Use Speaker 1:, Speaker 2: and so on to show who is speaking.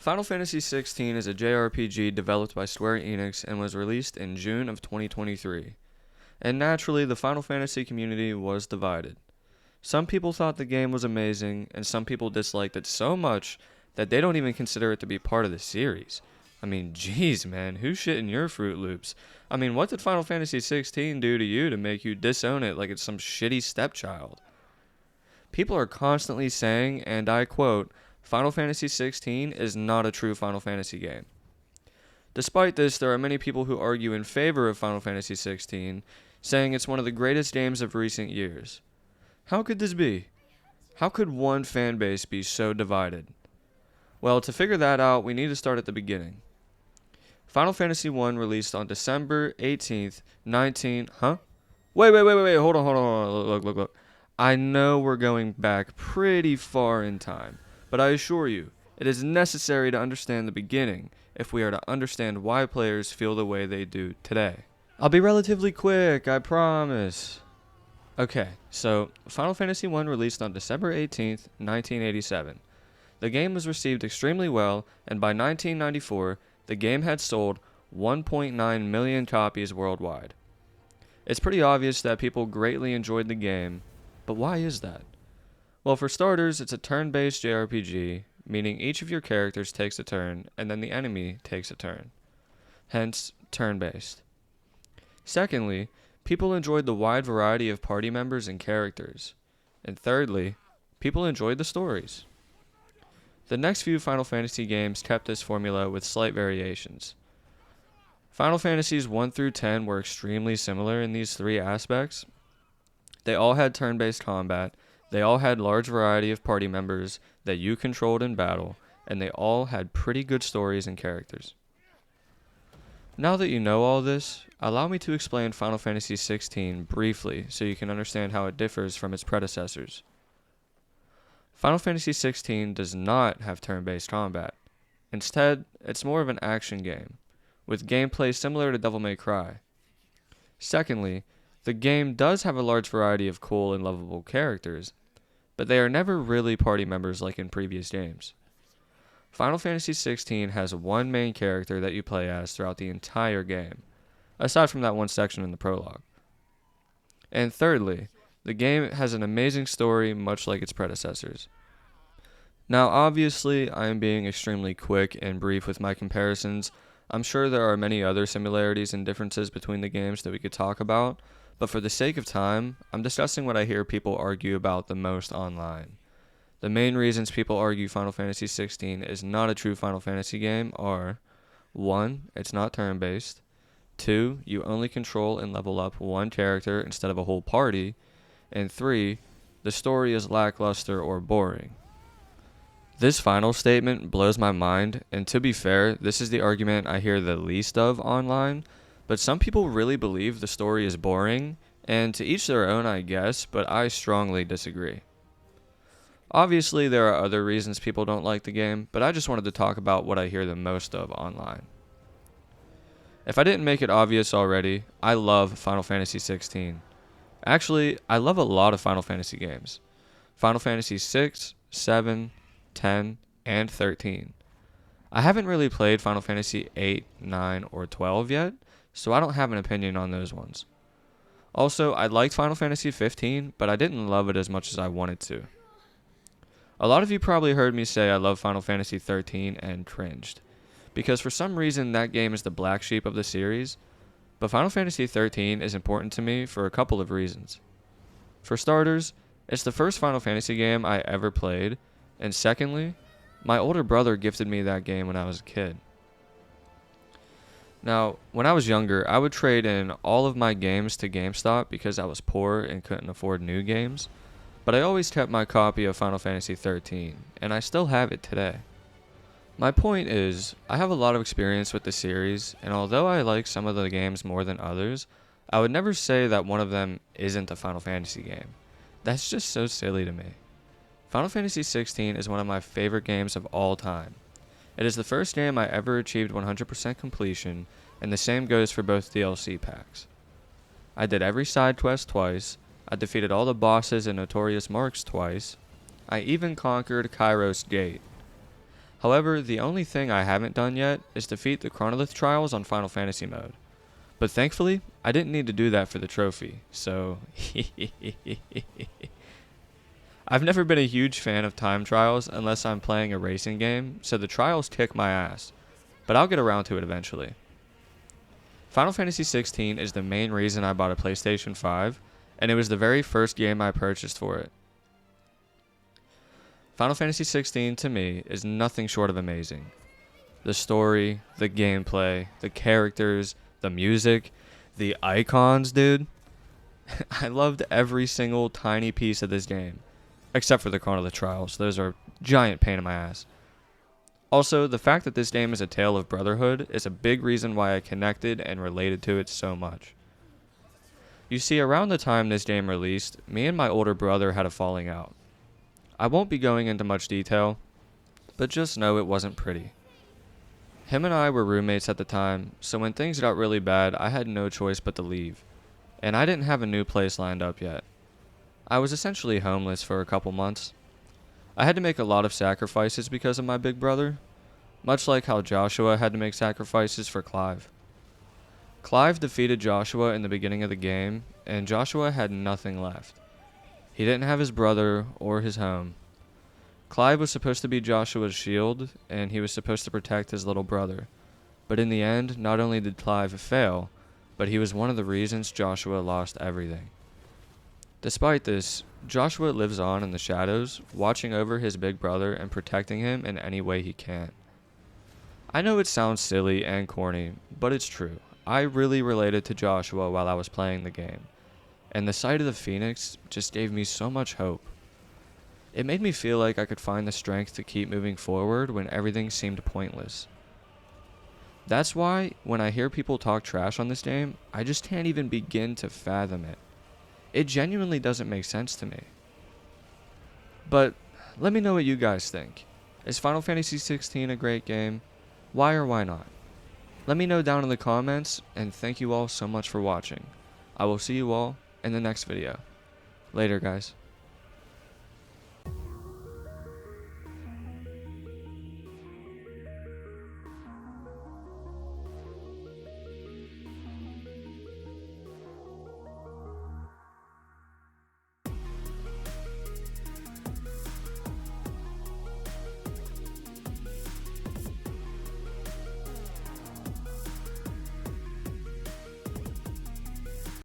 Speaker 1: Final Fantasy XVI is a JRPG developed by Square Enix and was released in June of 2023. And naturally, the Final Fantasy community was divided. Some people thought the game was amazing, and some people disliked it so much that they don't even consider it to be part of the series. I mean, jeez, man, who's shitting your Fruit Loops? I mean, what did Final Fantasy XVI do to you to make you disown it like it's some shitty stepchild? People are constantly saying, and I quote, Final Fantasy XVI is not a true Final Fantasy game. Despite this, there are many people who argue in favor of Final Fantasy XVI, saying it's one of the greatest games of recent years. How could this be? How could one fan base be so divided? Well, to figure that out, we need to start at the beginning. Final Fantasy I released on December 18th, Wait, hold on, look. I know we're going back pretty far in time, but I assure you, it is necessary to understand the beginning if we are to understand why players feel the way they do today. I'll be relatively quick, I promise. Okay, so Final Fantasy I released on December 18th, 1987. The game was received extremely well, and by 1994, the game had sold 1.9 million copies worldwide. It's pretty obvious that people greatly enjoyed the game, but why is that? Well, for starters, it's a turn-based JRPG, meaning each of your characters takes a turn, and then the enemy takes a turn. Hence, turn-based. Secondly, people enjoyed the wide variety of party members and characters. And thirdly, people enjoyed the stories. The next few Final Fantasy games kept this formula with slight variations. Final Fantasies 1 through 10 were extremely similar in these three aspects. They all had turn-based combat, they all had large variety of party members that you controlled in battle, and they all had pretty good stories and characters. Now that you know all this, allow me to explain Final Fantasy XVI briefly so you can understand how it differs from its predecessors. Final Fantasy XVI does not have turn-based combat. Instead, it's more of an action game, with gameplay similar to Devil May Cry. Secondly, the game does have a large variety of cool and lovable characters, but they are never really party members like in previous games. Final Fantasy XVI has one main character that you play as throughout the entire game, aside from that one section in the prologue. And thirdly, the game has an amazing story much like its predecessors. Now obviously, I am being extremely quick and brief with my comparisons. I'm sure there are many other similarities and differences between the games that we could talk about, but for the sake of time, I'm discussing what I hear people argue about the most online. The main reasons people argue Final Fantasy XVI is not a true Final Fantasy game are 1. It's not turn-based. 2. You only control and level up one character instead of a whole party. And 3. The story is lackluster or boring. This final statement blows my mind, and to be fair, this is the argument I hear the least of online, but some people really believe the story is boring, and to each their own I guess, but I strongly disagree. Obviously, there are other reasons people don't like the game, but I just wanted to talk about what I hear the most of online. If I didn't make it obvious already, I love Final Fantasy XVI. Actually, I love a lot of Final Fantasy games. Final Fantasy VI, 7, 10, and 13. I haven't really played Final Fantasy 8, 9, or 12 yet, so I don't have an opinion on those ones. Also, I liked Final Fantasy 15, but I didn't love it as much as I wanted to. A lot of you probably heard me say I love Final Fantasy 13 and cringed, because for some reason that game is the black sheep of the series, but Final Fantasy 13 is important to me for a couple of reasons. For starters, it's the first Final Fantasy game I ever played, and secondly, my older brother gifted me that game when I was a kid. Now, when I was younger, I would trade in all of my games to GameStop because I was poor and couldn't afford new games, but I always kept my copy of Final Fantasy 13, and I still have it today. My point is, I have a lot of experience with the series, and although I like some of the games more than others, I would never say that one of them isn't a Final Fantasy game. That's just so silly to me. Final Fantasy XVI is one of my favorite games of all time. It is the first game I ever achieved 100% completion, and the same goes for both DLC packs. I did every side quest twice, I defeated all the bosses in Notorious Marks twice, I even conquered Kairos Gate. However, the only thing I haven't done yet is defeat the Chronolith trials on Final Fantasy mode. But thankfully, I didn't need to do that for the trophy, so I've never been a huge fan of time trials unless I'm playing a racing game, so the trials kick my ass, but I'll get around to it eventually. Final Fantasy XVI is the main reason I bought a PlayStation 5, and it was the very first game I purchased for it. Final Fantasy XVI to me is nothing short of amazing. The story, the gameplay, the characters, the music, the icons, dude. I loved every single tiny piece of this game, except for the Chronolith trials. Those are a giant pain in my ass. Also, the fact that this game is a tale of brotherhood is a big reason why I connected and related to it so much. You see, around the time this game released, me and my older brother had a falling out. I won't be going into much detail, but just know it wasn't pretty. Him and I were roommates at the time, so when things got really bad, I had no choice but to leave, and I didn't have a new place lined up yet. I was essentially homeless for a couple months. I had to make a lot of sacrifices because of my big brother, much like how Joshua had to make sacrifices for Clive. Clive defeated Joshua in the beginning of the game, and Joshua had nothing left. He didn't have his brother or his home. Clive was supposed to be Joshua's shield, and he was supposed to protect his little brother. But in the end, not only did Clive fail, but he was one of the reasons Joshua lost everything. Despite this, Joshua lives on in the shadows, watching over his big brother and protecting him in any way he can. I know it sounds silly and corny, but it's true. I really related to Joshua while I was playing the game, and the sight of the Phoenix just gave me so much hope. It made me feel like I could find the strength to keep moving forward when everything seemed pointless. That's why, when I hear people talk trash on this game, I just can't even begin to fathom it. It genuinely doesn't make sense to me. But, let me know what you guys think. Is Final Fantasy XVI a great game? Why or why not? Let me know down in the comments, and thank you all so much for watching. I will see you all in the next video. Later, guys.